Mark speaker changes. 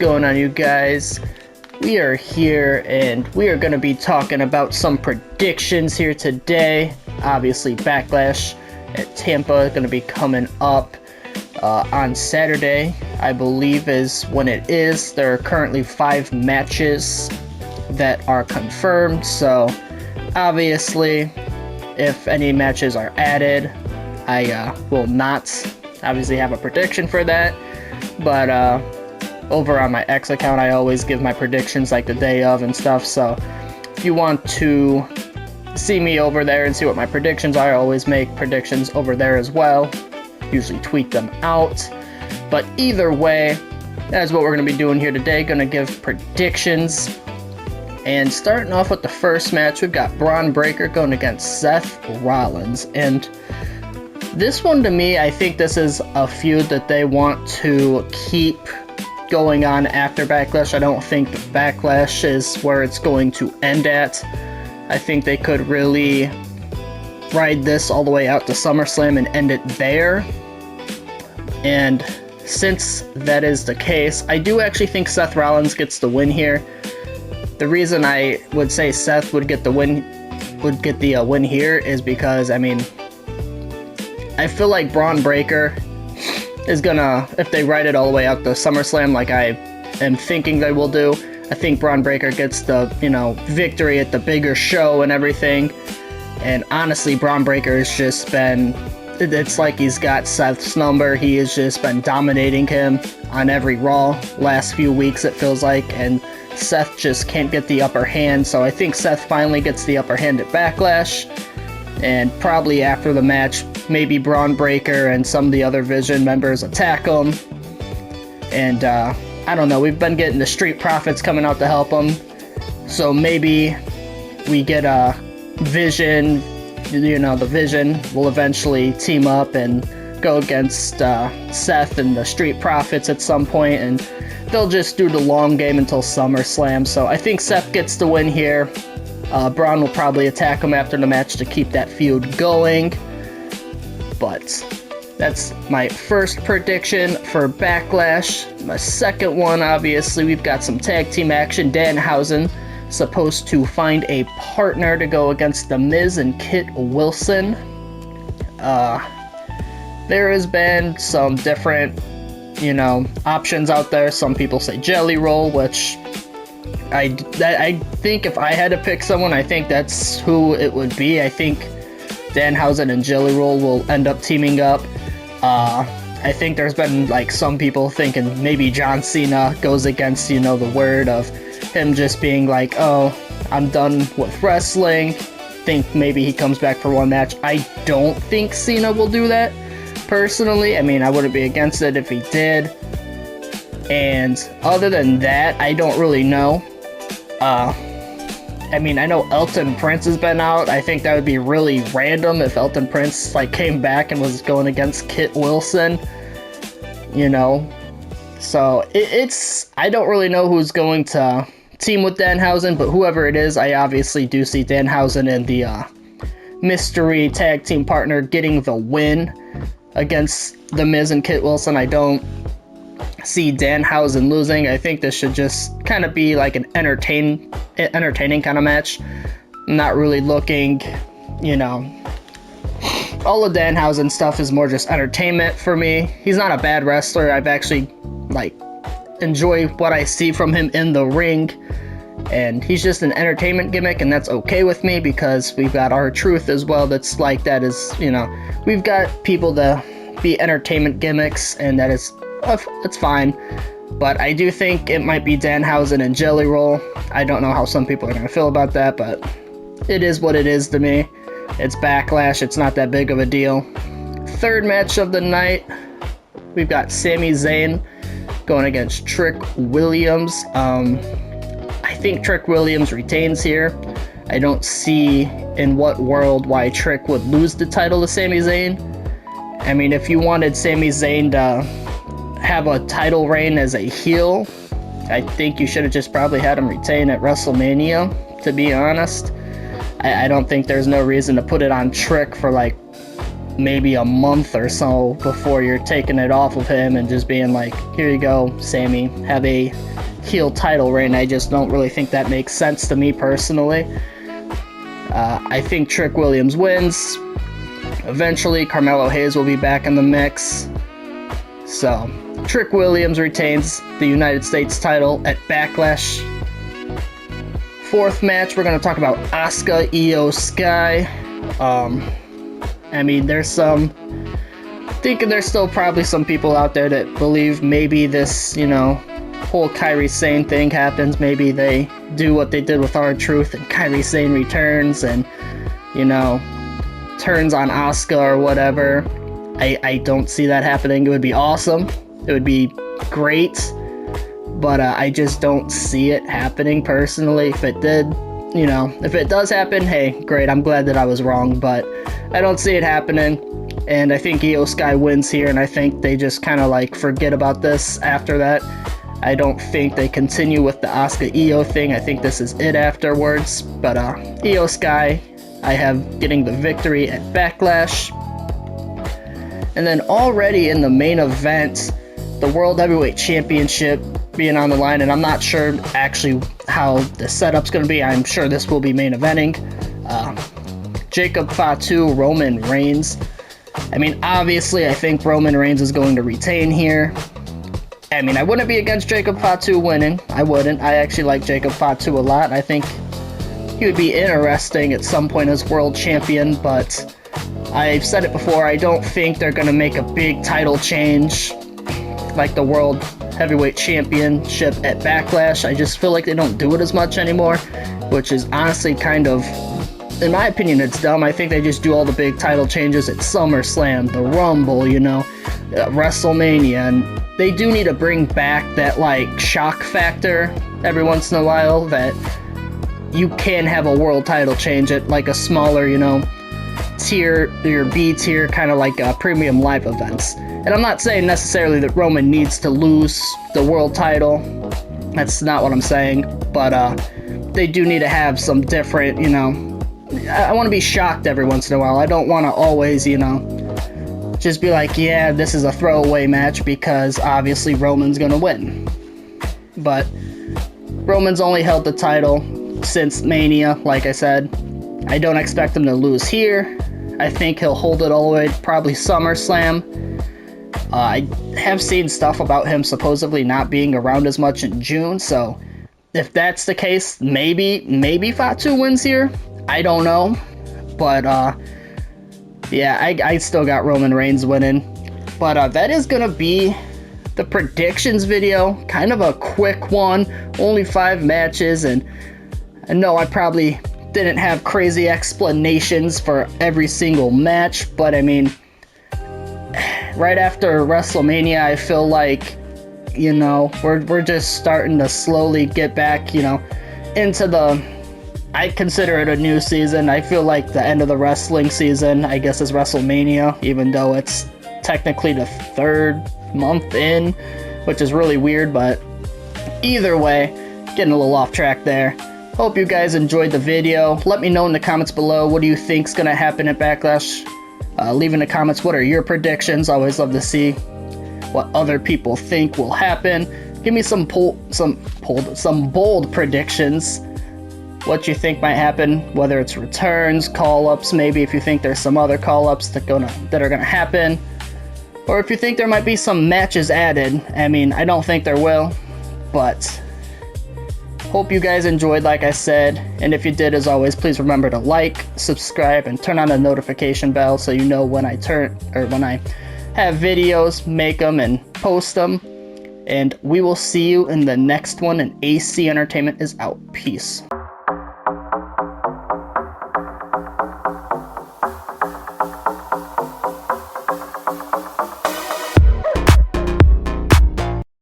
Speaker 1: Going on, you guys? We are here and we are going to be talking about some predictions here today. Obviously, Backlash at Tampa going to be coming up on Saturday, I believe is when it is. There are currently 5 matches that are confirmed, so obviously if any matches are added, I will not obviously have a prediction for that, but over on my X account, I always give my predictions like the day of and stuff, so if you want to see me over there and see what my predictions are, I always make predictions over there as well, usually tweet them out. But either way, that's what we're going to be doing here today, going to give predictions. And starting off with the first match, we've got Braun Breaker going against Seth Rollins, and this one to me, I think this is a feud that they want to keep going on after Backlash. I don't think Backlash is where it's going to end at. I think they could really ride this all the way out to SummerSlam and end it there. And since that is the case, I do actually think Seth Rollins gets the win here. The reason I would say Seth would get the win here is because, I mean, I feel like Braun Breaker is gonna, if they ride it all the way out to SummerSlam like I am thinking they will do, I think Braun Breaker gets the, victory at the bigger show and everything. And honestly, Braun Breaker has just been, it's like he's got Seth's number. He has just been dominating him on every Raw last few weeks, it feels like, and Seth just can't get the upper hand. So I think Seth finally gets the upper hand at Backlash, and probably after the match, maybe Braun Breaker and some of the other Vision members attack him. And I don't know, we've been getting the Street Profits coming out to help him, so maybe we get a Vision, the Vision will eventually team up and go against Seth and the Street Profits at some point, and they'll just do the long game until SummerSlam. So I think Seth gets the win here. Braun will probably attack him after the match to keep that feud going. But that's my first prediction for Backlash. My second one, obviously, we've got some tag team action. Danhausen supposed to find a partner to go against The Miz and Kit Wilson. There has been some different, options out there. Some people say Jelly Roll, which I think if I had to pick someone, I think that's who it would be. I think Danhausen and Jelly Roll will end up teaming up. I think there's been some people thinking maybe John Cena goes against, the word of him just being like, oh, I'm done with wrestling. Think maybe he comes back for one match. I don't think Cena will do that, personally. I mean, I wouldn't be against it if he did. And other than that, I don't really know. I mean, I know Elton Prince has been out. I think that would be really random if Elton Prince came back and was going against Kit Wilson, So it's I don't really know who's going to team with Danhausen, but whoever it is, I obviously do see Danhausen and the mystery tag team partner getting the win against The Miz and Kit Wilson. I don't see Danhausen losing. I think this should just kind of be like an entertaining kind of match. I'm not really looking, all of Danhausen stuff is more just entertainment for me. He's not a bad wrestler. I've actually enjoy what I see from him in the ring, and he's just an entertainment gimmick, and that's okay with me because we've got R-Truth as well. That's like that is, we've got people to be entertainment gimmicks, and that is it's fine. But I do think it might be Danhausen and Jelly Roll. I don't know how some people are going to feel about that, but it is what it is to me. It's Backlash. It's not that big of a deal. Third match of the night, we've got Sami Zayn going against Trick Williams. I think Trick Williams retains here. I don't see in what world why Trick would lose the title to Sami Zayn. I mean, if you wanted Sami Zayn to have a title reign as a heel, I think you should have just probably had him retain at WrestleMania, to be honest. I don't think there's no reason to put it on Trick for maybe a month or so before you're taking it off of him and just being like, here you go, Sammy, have a heel title reign. I just don't really think that makes sense to me personally. I think Trick Williams wins. Eventually, Carmelo Hayes will be back in the mix. So, Trick Williams retains the United States title at Backlash. Fourth match, we're going to talk about Asuka, Io Sky. I mean, there's still probably some people out there that believe maybe this, whole Kairi Sane thing happens. Maybe they do what they did with R-Truth and Kairi Sane returns and, turns on Asuka or whatever. I don't see that happening. It would be awesome. It would be great. But I just don't see it happening personally. If it did, if it does happen, hey, great. I'm glad that I was wrong. But I don't see it happening. And I think Io Sky wins here. And I think they just kind of forget about this after that. I don't think they continue with the Asuka Io thing. I think this is it afterwards. But Io Sky, I have getting the victory at Backlash. And then already in the main event, the World Heavyweight Championship being on the line, and I'm not sure actually how the setup's going to be. I'm sure this will be main eventing. Jacob Fatu, Roman Reigns. I mean, obviously, I think Roman Reigns is going to retain here. I mean, I wouldn't be against Jacob Fatu winning. I wouldn't. I actually like Jacob Fatu a lot. I think he would be interesting at some point as world champion, but I've said it before, I don't think they're going to make a big title change like the World Heavyweight Championship at Backlash. I just feel like they don't do it as much anymore, which is honestly kind of, in my opinion, it's dumb. I think they just do all the big title changes at SummerSlam, the Rumble, WrestleMania, and they do need to bring back that, shock factor every once in a while, that you can have a world title change at, a smaller, tier, your B tier, kind of like premium live events. And I'm not saying necessarily that Roman needs to lose the world title. That's not what I'm saying. But they do need to have some different, I want to be shocked every once in a while. I don't want to always, just be like, yeah, this is a throwaway match because obviously Roman's going to win. But Roman's only held the title since Mania, like I said. I don't expect him to lose here. I think he'll hold it all the way to probably SummerSlam. I have seen stuff about him supposedly not being around as much in June, so if that's the case, maybe Fatu wins here. I don't know. But, yeah, I still got Roman Reigns winning. But that is going to be the predictions video. Kind of a quick one. Only 5 matches, and I know I probably didn't have crazy explanations for every single match, but I mean, right after WrestleMania, I feel like, we're just starting to slowly get back, into the, I consider it a new season. I feel like the end of the wrestling season, I guess, is WrestleMania, even though it's technically the 3rd month in, which is really weird, but either way, getting a little off track there. Hope you guys enjoyed the video. Let me know in the comments below, what do you think's gonna happen at Backlash? Leave in the comments, what are your predictions? I always love to see what other people think will happen. Give me some bold predictions. What you think might happen, whether it's returns, call-ups, maybe if you think there's some other call-ups that are gonna happen, or if you think there might be some matches added. I mean, I don't think there will, but hope you guys enjoyed, like I said, and if you did, as always, please remember to like, subscribe, and turn on the notification bell so you know when I have videos, make them, and post them. And we will see you in the next one, and AC Entertainment is out. Peace.